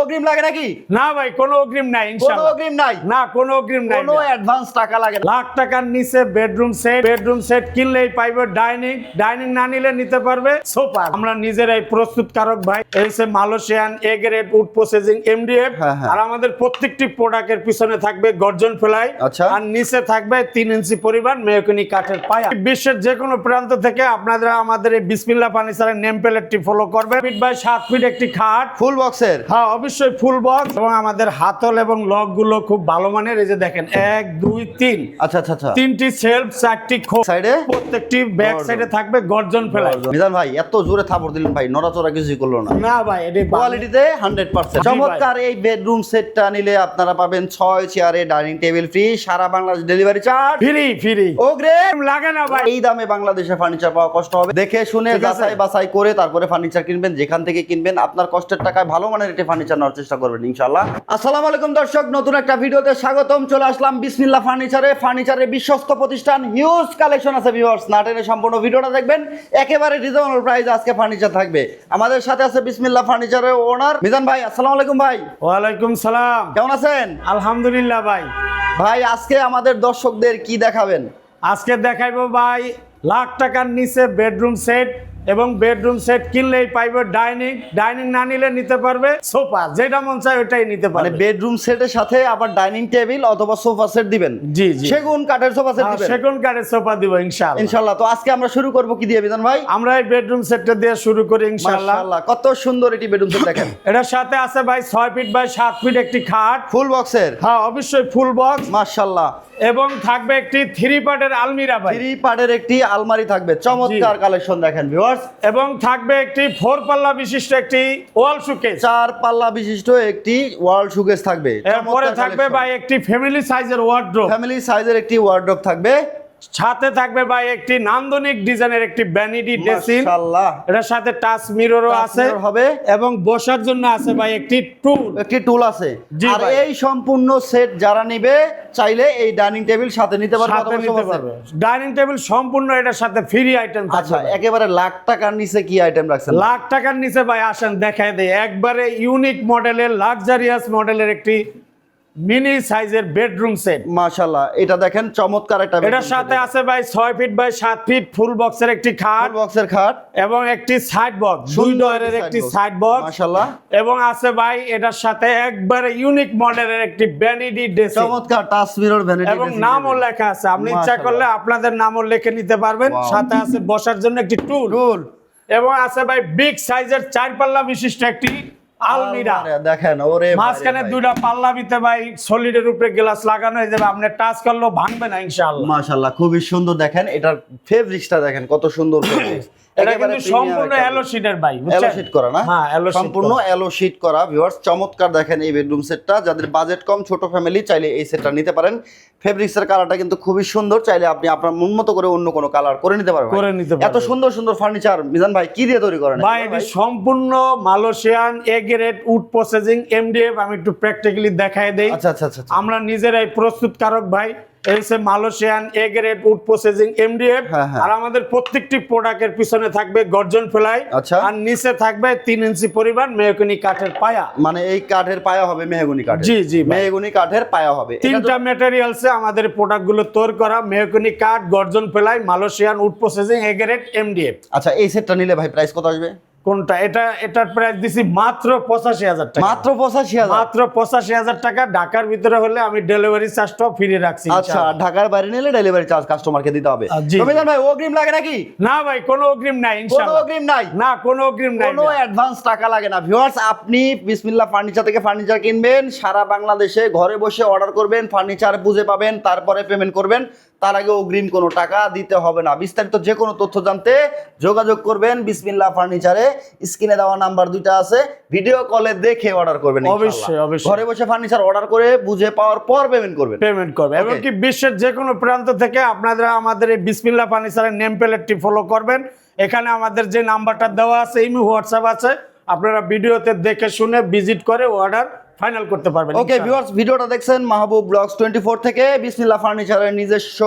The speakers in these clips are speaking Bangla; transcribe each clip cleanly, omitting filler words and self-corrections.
অগ্রিম লাগে নাকি? না ভাই, কোনো অগ্রিম নাই কোনো ইনশাআল্লাহ। অগ্রিম নাই? না, কোনো অগ্রিম নাই। কোনো অ্যাডভান্স টাকা লাগে না? লাখ টাকার নিচে বেডরুম সেট কিনলেই পাইবে ডাইনিং না নিলে নিতে পারবে সোফা। আমরা নিজেরাই প্রস্তুতকারক ভাই। এসে Malaysian A grade wood processing MDF. আর আমাদের প্রত্যেকটি প্রোডাক্টের পিছনে থাকবে গর্জন ফ্লাই। আর নিচে থাকবে 3 ইঞ্চি পরিমাণ মেহগনি কাঠের পায়া। বিশ্বের যে কোনো প্রান্ত থেকে আপনারা আমাদের এই বিসমিল্লাহ ফার্নিচারের নেম প্লেটটি ফলো করবে। ফিট বাই 7 ফিট একটি খাট, ফুল বক্সের। হ্যাঁ অবশ্যই ফুল বক্স। এবং আমাদের হাতল এবং লক গুলো খুব ভালো মানের। এই যে দেখেন 1 2 3, আচ্ছা আচ্ছা আচ্ছা, 3টি সেলফ, 4টি খোপ, সাইডে প্রত্যেকটি ব্যাক সাইডে থাকবে গর্জন ফ্লাই। মিজান ভাই এত জোরে থাপড় দিলেন ভাই, নড়াচড়া কিছুই করলো না। না ভাই, এটি কোয়ালিটিতে 100%। চমৎকার এই বেডরুম সেটটা নিলে আপনারা পাবেন 6 চেয়ারে ডাইনিং টেবিল ফ্রি, সারা বাংলাদেশ ডেলিভারি চার্জ ফ্রি। অগ্রিম লাগে না ভাই। এই দামে বাংলাদেশে ফার্নিচার পাওয়া কষ্ট হবে। দেখে শুনে যাচাই বাছাই করে তারপরে ফার্নিচার কিনবেন। যেখান থেকে কিনবেন আপনার কষ্টের টাকায় ভালো মানের একটি ফার্নিচার নেওয়ার চেষ্টা করবেন ইনশাআল্লাহ। আসসালামু আলাইকুম দর্শক, নতুন একটা ভিডিওতে স্বাগতম। চলে আসলাম বিসমিল্লাহ ফার্নিচারের বিশ্বস্ত প্রতিষ্ঠান। হিউজ কালেকশন আছে ভিউয়ার্স, না টেনে সম্পূর্ণ ভিডিওটা দেখবেন। একেবারে রিজনেবল প্রাইস আজকে ফার্নিচার থাকবে। আমাদের সাথে আছে বিসমিল্লাহ ফার্নিচারের ওনার মিজান ভাই। আসসালামু আলাইকুম ভাই। ওয়ালাইকুম সালাম। কেমন আছেন? আলহামদুলিল্লাহ ভাই। ভাই আজকে আমাদের দর্শকদের কি দেখাবেন? আজকে দেখাইবো ভাই লাখ টাকার নিচে বেডরুম সেট, এবং বেডরুম সেট কিনলেই পাইবে ডাইনিং না নিলে নিতে পারবে সোফা। যেটা মন চায় ওটাই নিতে পারবে। মানে বেডরুম সেটের সাথে আবার ডাইনিং টেবিল অথবা সোফা সেট দিবেন? জি। সেগুন কাঠের সোফা সেট দিবেন? সেগুন কাঠের সোফা দিব ইনশাআল্লাহ। ইনশাআল্লাহ। তো আজকে আমরা শুরু করব কি দিয়ে বিধান ভাই? আমরা এই বেডরুম সেটটা দিয়ে শুরু করি ইনশাআল্লাহ। মাশাআল্লাহ, কত সুন্দর এটি বেডরুম সেট দেখেন। এটার সাথে আছে ভাই 6 ফিট বাই 7 ফিট একটি খাট, ফুল বক্সের। হ্যাঁ অবশ্যই ফুল বক্স। মাশাআল্লাহ। এবং থাকবে একটি 3 পার্টের আলমিরা ভাই। 3 পার্টের একটি আলমারি থাকবে। চমৎকার কালেকশন দেখেন ভিউয়ার্স। এবং থাকবে একটি 4 পাল্লা বিশিষ্ট একটি ওয়াল শোকেস। 4 পাল্লা বিশিষ্ট একটি ওয়াল শোকেস থাকবে। এরপরে থাকবে ভাই একটি ফ্যামিলি সাইজের ওয়ার্ড্রোব। ফ্যামিলি সাইজের একটি ওয়ার্ড্রোব থাকবে। সাথে থাকবে ভাই একটি নান্দনিক ডিজাইনের একটি ভ্যানিটি ড্রেসিং। মাশাআল্লাহ। এটার সাথে টাচ মিররও আছে হবে। এবং বসার জন্য আছে ভাই একটি টুল আছে। আর এই সম্পূর্ণ সেট যারা নেবে চাইলে এই ডাইনিং টেবিল সাথে নিতে পারবে। ডাইনিং টেবিল সম্পূর্ণ এটার সাথে ফ্রি আইটেম থাকবে। আচ্ছা, একেবারে লাখ টাকার নিচে কি আইটেম রাখছেন? লাখ টাকার নিচে ভাই আসেন দেখায় দেই। একবারে ইউনিক মডেলের লাক্সারিয়াস মডেলের একটি মিনি সাইজের বেডরুম সেট। মাশাআল্লাহ, এটা দেখেন চমৎকার একটা। এটার সাথে আছে ভাই 6 ফিট বাই 7 ফিট ফুল বক্সের একটি খাট, এবং একটি সাইড বক্স, 2 ডোরের একটি সাইড বক্স। মাশাআল্লাহ। এবং আছে ভাই এটার সাথে একবারে ইউনিক মডেলের একটি ভ্যানিটি ড্রেসিং, চমৎকার টাচ মিরর ভ্যানিটি, এবং নামও লেখা আছে। আপনি ইচ্ছা করলে আপনাদের নামও লিখে নিতে পারবেন। সাথে আছে বসার জন্য একটি টুল, এবং আছে ভাই বিগ সাইজের 4 পাল্লা বিশিষ্ট একটি আলমিরা দেখেন। ওরে মাঝখানে 2টা পাল্লা দিতে ভাই সলিডের উপরে গ্লাস লাগানো হয়ে যাবে। আপনি টাচ করলেও ভাঙবে না ইনশাআল্লাহ। মাশাআল্লাহ, খুবই সুন্দর। দেখেন এটার ফেব্রিক্সটা দেখেন কত সুন্দর ফেব্রিক্স। এটা কিন্তু সম্পূর্ণ এলো শীটের ভাই, এলো শীট করা না? হ্যাঁ, সম্পূর্ণ এলো শীট করা ভিউয়ার্স। চমৎকার দেখেন এই বেডরুম সেটটা। যাদের বাজেট কম, ছোট ফ্যামিলি, চাইলে এই সেটটা নিতে পারেন। ফেব্রিক্সের কালারটা কিন্তু খুবই সুন্দর। চাইলে আপনি আপনার মন মতো করে অন্য কোনো কালার করে নিতে পারবেন। এত সুন্দর সুন্দর ফার্নিচার মিজান ভাই কি দিয়ে তৈরি করেন? ভাই এটি সম্পূর্ণ Malaysian A grade wood processing MDF. আমি একটু প্র্যাকটিক্যালি দেখায় দেই। আচ্ছা আচ্ছা আচ্ছা। আমরা নিজেরাই প্রস্তুতকারক ভাই। এসে Malaysian A grade wood processing MDF. আর আমাদের প্রত্যেকটি প্রোডাক্টের পিছনে থাকবে গর্জন ফ্লাই। আর নিচে থাকবে 3 ইঞ্চি পরিমাণ মেহগনি কাঠের পায়া। মানে এই কাঠের পায়া হবে মেহগনি কাঠের? জি, মেহগনি কাঠের পায়া হবে। 3টা ম্যাটেরিয়ালসে আমাদের প্রোডাক্টগুলো তৈরি করা। মেহগনি কাঠ, গর্জন fly, Malaysian would processing A grade MDF. আচ্ছা, এই সেটটা নিলে ভাই প্রাইস কত আসবে? কোনটা? এটার প্রাইস দিছি মাত্র 85,000 টাকা। মাত্র 85,000? মাত্র 85,000 টাকা। ঢাকার ভিতরে হলে আমি ডেলিভারি চার্জটাও ফ্রি রাখছি। আচ্ছা, ঢাকার বাইরে নিলে ডেলিভারি চার্জ কাস্টমারকে দিতে হবে। মিজান ভাই অগ্রিম লাগে নাকি? না ভাই, কোনো অগ্রিম নাই ইনশাআল্লাহ। কোনো অগ্রিম নাই? না, কোনো অগ্রিম নাই, কোনো অ্যাডভান্স টাকা লাগে না ভিউয়ার্স। আপনি বিসমিল্লাহ ফার্নিচার থেকে ফার্নিচার কিনবেন, সারা বাংলাদেশে ঘরে বসে অর্ডার করবেন, ফার্নিচার বুঝে পাবেন, তারপরে পেমেন্ট করবেন। তার আগে অগ্রিম কোনো টাকা দিতে হবে না। বিস্তারিত যে কোনো তথ্য জানতে যোগাযোগ করবেন বিসমিল্লাহ ফার্নিচারে। স্ক্রিনে দেওয়া নাম্বার 2টা আছে, ভিডিও কলে দেখে অর্ডার করবেন। অবশ্যই অবশ্যই। ঘরে বসে ফার্নিচার অর্ডার করে বুঝে পাওয়ার পর পেমেন্ট করবেন। এবং কি বিশ্বের যে কোনো প্রান্ত থেকে আপনারা আমাদের এই বিসমিল্লাহ ফার্নিচারের নেম প্লেটটি ফলো করবেন। এখানে আমাদের যে নাম্বারটা দেওয়া আছে, ইমো হোয়াটসঅ্যাপ আছে, আপনারা ভিডিওতে দেখে শুনে ভিজিট করে অর্ডার ফাইনাল করতে পারবেন। ওকে ভিউয়ার্স, ভিডিওটা দেখছেন মাহবুব ব্লগস 24 থেকে। বিসমিল্লাহ ফার্নিচারের নিজস্ব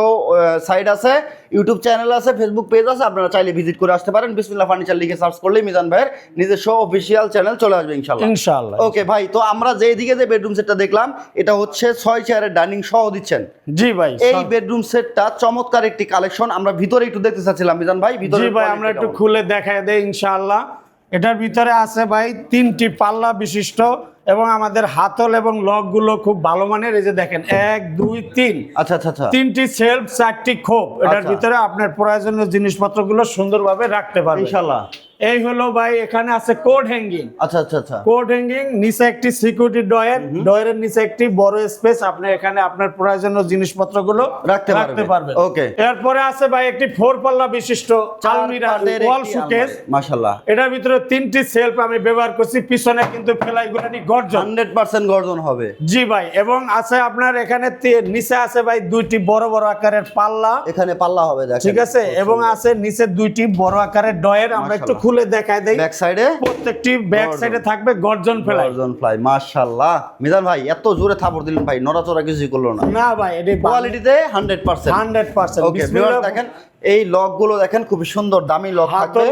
সাইট আছে, ইউটিউব চ্যানেল আছে, ফেসবুক পেজ আছে, আপনারা চাইলে ভিজিট করে আসতে পারেন। বিসমিল্লাহ ফার্নিচার লিখে সার্চ করলে মিজান ভাইয়ের নিজস্ব অফিসিয়াল চ্যানেল চলে আসবে ইনশাআল্লাহ। ইনশাআল্লাহ। ওকে ভাই, তো আমরা যেদিকে যে বেডরুম সেটটা দেখলাম, এটা হচ্ছে 6 চেয়ারের ডাইনিং সহ দিচ্ছেন। জি ভাই, এই বেডরুম সেটটা চমৎকার একটি কালেকশন। আমরা ভিতরে একটু দেখতে চাচ্ছিলাম মিজান ভাই, ভিতরে জি ভাই আমরা একটু খুলে দেখায় দেই ইনশাআল্লাহ। এটার ভিতরে আছে ভাই 3টি পাল্লা বিশিষ্ট এবং আমাদের হাতল এবং লক গুলো খুব ভালো মানের। এই যে দেখেন 1 2 3, আচ্ছা আচ্ছা আচ্ছা, 3টি সেলফ, 4টি খোপ। এটার ভিতরে আপনার প্রয়োজনীয় জিনিসপত্রগুলো সুন্দরভাবে রাখতে পারবেন ইনশাআল্লাহ। এই হলো ভাই, এখানে আছে কোড হ্যাঙ্গিং। আচ্ছা আচ্ছা আচ্ছা, কোড হ্যাঙ্গিং, নিচে একটি সিকিউরিটি ডয়ের নিচে একটি বড় স্পেস। আপনি এখানে আপনার প্রয়োজনীয় জিনিসপত্রগুলো রাখতে পারবেন। ওকে, এরপরে আছে ভাই একটি 4 পাল্লা বিশিষ্ট আলমিরা ওয়াল শোকেস। মাশাআল্লাহ, এটার ভিতরে 3টি সেলফ আমি ব্যবহার করছি। পিছনে কিন্তু ফেলাইগুলানি গর্জন, 100% গর্জন হবে। জি ভাই। এবং আছে আপনার এখানে নিচে আছে ভাই 2টি বড় বড় আকারের পাল্লা, এখানে পাল্লা হবে দেখেন, ঠিক আছে। এবং আছে নিচে 2টি বড় আকারের ডয়ের। আমরা একটু খুলে দেখাই দেই। ব্যাক সাইডে, প্রত্যেকটি ব্যাক সাইডে থাকবে গর্জন ফ্লাই। মাশাআল্লাহ মিজান ভাই, এত জোরে থাপড় দিলেন ভাই, নড়াচড়া কিছুই করলো না। না ভাই, এটি কোয়ালিটিতে 100%। ওকে ভিউয়ার্স, দেখেন এই লক গুলো দেখেন, খুব সুন্দর দামি লক থাকবে।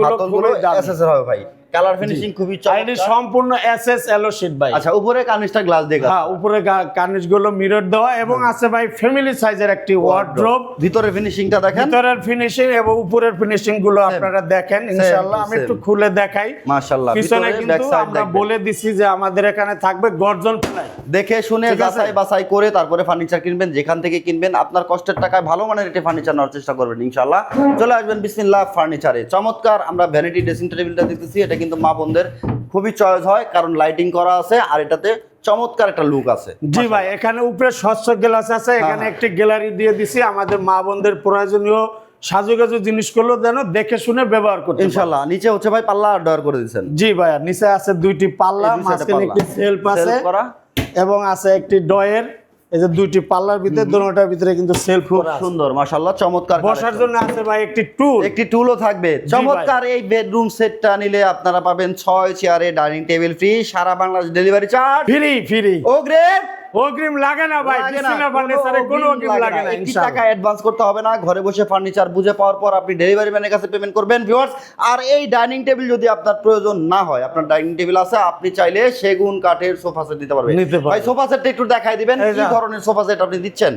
হাতলগুলো এসএস এর হবে ভাই, কালার ফিনিশিং খুবই চমৎকার। এটি সম্পূর্ণ এসএস এলো শীট ভাই। আচ্ছা, উপরে কার্নিশটা গ্লাস দিয়ে, হ্যাঁ উপরে কার্নিশ গুলো মিরর দেওয়া এবং আছে ভাই ফ্যামিলি সাইজের একটি ওয়ার্ড্রোব। ভিতরের ফিনিশিংটা দেখেন, ভিতরের ফিনিশিং এবং উপরের ফিনিশিং গুলো আপনারা দেখেন ইনশাআল্লাহ। আমি একটু খুলে দেখাই। মাশাআল্লাহ, পিছনে কিন্তু আমরা বলে দিছি যে আমাদের এখানে থাকবে গর্জন ফ্লাই। দেখে শুনে যাচাই বাছাই করে তারপরে ফার্নিচার কিনবেন। যেখান থেকে কিনবেন আপনার কষ্টের টাকায় ভালো মানের একটা ফার্নিচার নেওয়ার চেষ্টা করবেন ইনশাআল্লাহ। চলে আসবেন বিসমিল্লাহ ফার্নিচারে। চমৎকার আমরা ভ্যানিটি ড্রেসিং টেবিলটা দেখতেছি, এটা কিন্তু মা বোনদের খুবই চয়েস হয়, কারণ লাইটিং করা আছে আর এটাতে চমৎকার একটা লুক আছে। জি ভাই, এখানে উপরে স্বচ্ছ গ্লাস আছে, এখানে একটি গ্যালারি দিয়ে দিছি আমাদের মা বোনদের প্রয়োজনীয় সাজুগাজু জিনিসগুলো যেন দেখে শুনে ব্যবহার করতে ইনশাআল্লাহ। নিচে হচ্ছে ভাই পাল্লা অর্ডার করে দিয়েছেন। জি ভাই, নিচে আছে 2টি পাল্লা, মাঝখানে একটি সেলফ আছে এবং আছে একটি ডয়ের। এই যে 2টি পাল্লার ভিতরে, দুটোটার ভিতরে কিন্তু সেলফ খুব সুন্দর মাশাআল্লাহ, চমৎকার। বসার জন্য আছে ভাই একটি টুলও থাকবে। চমৎকার এই বেডরুম সেটটা নিলে আপনারা পাবেন 6 চেয়ারে ডাইনিং টেবিল ফ্রি, সারা বাংলাদেশ ডেলিভারি চার্জ ফ্রি। ও গ্রেট, অগ্রিম লাগে না ভাই, বিসমিল্লাহ ফার্নিচারে কোনো অগ্রিম লাগে না ইনশাআল্লাহ। টাকা অ্যাডভান্স করতে হবে না, ঘরে বসে ফার্নিচার বুঝে পাওয়ার পর আপনি ডেলিভারি ম্যানের কাছে পেমেন্ট করবেন ভিউয়ার্স। আর এই ডাইনিং টেবিল যদি আপনার প্রয়োজন না হয়, আপনার ডাইনিং টেবিল আছে, আপনি চাইলে সেগুন কাঠের সোফা সেট দিতে পারবেন। ভাই সোফা সেটটা একটু দেখাই দিবেন, কি ধরনের সোফা সেট আপনি দিচ্ছেন।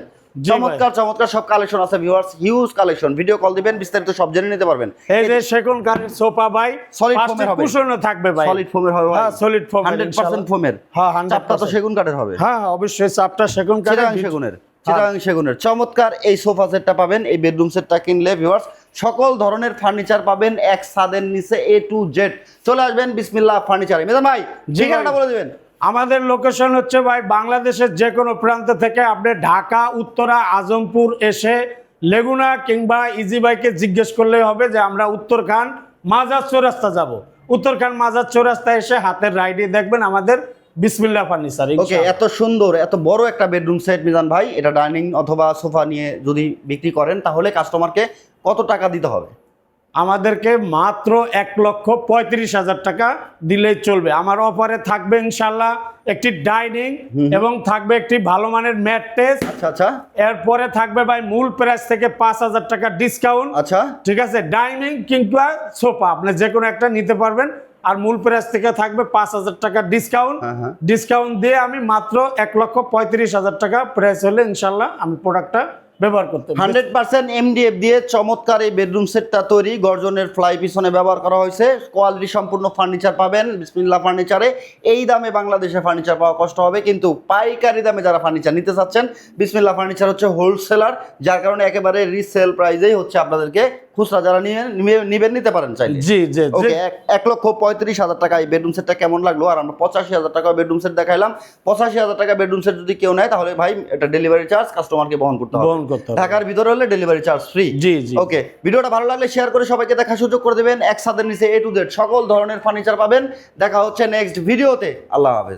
চমৎকার সব কালেকশন আছে viewers, huge collection. Video call দিবেন, বিস্তারিত সব জেনে নিতে পারবেন। এই যে সেগুন কাঠের সোফা ভাই, সলিড ফোমের হবে, কুশনও থাকবে ভাই, সলিড ফোমের হবে। হ্যাঁ সলিড ফোম, 100% ফোমের। হ্যাঁ, চাপটা তো সেগুন কাঠের হবে। হ্যাঁ অবশ্যই, চাপটা সেগুন কাঠের, চিটাগাং সেগুনের। চমৎকার এই সোফা সেটটা পাবেন এই বেডরুম সেটটা কিনলে ভিউয়ার্স। সকল ধরনের ফার্নিচার পাবেন এক ছাদের নিচে A to Z। চলে আসবেন বিসমিল্লাহ ফার্নিচারে। মেদান ভাই ঠিকানাটা বলে দিবেন। আমাদের লোকেশন হচ্ছে ভাই বাংলাদেশের যে কোনো প্রান্ত থেকে আপনি ঢাকা, উত্তরা, আজমপুর এসে লেগুনা কিংবা ইজি বাইকে জিজ্ঞেস করলেই হবে যে আমরা উত্তরখান মাজার চৌরাস্তা যাব। উত্তরখান মাজার চৌরাস্তা এসে হাতের রাইটে দেখবেন আমাদের বিসমিল্লাহ ফার্নিচার। ওকে, এত সুন্দর এত বড় একটা বেডরুম সেট মিজান ভাই, এটা ডাইনিং অথবা সোফা নিয়ে যদি বিক্রি করেন তাহলে কাস্টমারকে কত টাকা দিতে হবে? আমাদেরকে মাত্র 1,35,000 টাকা দিলেই চলবে। আমার অফারে থাকবে ইনশাল্লাহ একটি ডাইনিং এবং থাকবে একটি ভালো মানের ম্যাট্রেস। আচ্ছা, এরপরে থাকবে ভাই মূল প্রাইস থেকে 5,000 টাকা ডিসকাউন্ট। আচ্ছা ঠিক আছে, ডাইনিং কিংবা সোফা আপনি যে কোনো একটা নিতে পারবেন। আর মূল প্রাইস থেকে থাকবে 5,000 টাকা ডিসকাউন্ট। ডিসকাউন্ট দিয়ে আমি মাত্র 1,35,000 টাকা প্রাইস হলে ইনশাল্লাহ আমি প্রোডাক্টটা ব্যবহার করতে 100% MDF দিয়ে চমৎকার এই বেডরুম সেটটা তৈরি। গর্জনের ফ্লাই পিছনে ব্যবহার করা হয়েছে। কোয়ালিটি সম্পূর্ণ ফার্নিচার পাবেন বিসমিল্লাহ ফার্নিচারে। এই দামে বাংলাদেশে ফার্নিচার পাওয়া কষ্ট হবে, কিন্তু পাইকারি দামে যারা ফার্নিচার নিতে চাচ্ছেন, বিসমিল্লাহ ফার্নিচার হচ্ছে হোলসেলার, যার কারণে একেবারে রিসেল প্রাইসেই হচ্ছে আপনাদেরকে খুচরা যারা নিতে পারেন চাইলে। জি জি ওকে, 1,35,000 টাকা এই বেডরুম সেটটা কেমন লাগলো? আর আমরা 85,000 টাকা বেডরুম সেট দেখাইলাম। 85,000 টাকা বেডরুম সেট যদি কেউ নেয় তাহলে ভাই এটা ডেলিভারি চার্জ কাস্টমারকে বহন করতে হবে। ঢাকার ভিতরে হলে ডেলিভারি চার্জ ফ্রি। জি জি। ওকে, ভিডিওটা ভালো লাগলে শেয়ার করে সবাইকে দেখার সুযোগ করে দেবেন। এক ছাদের নিচে A to Z সকল ধরনের ফার্নিচার পাবেন। দেখা হচ্ছে নেক্সট ভিডিওতে। আল্লাহ হাফেজ।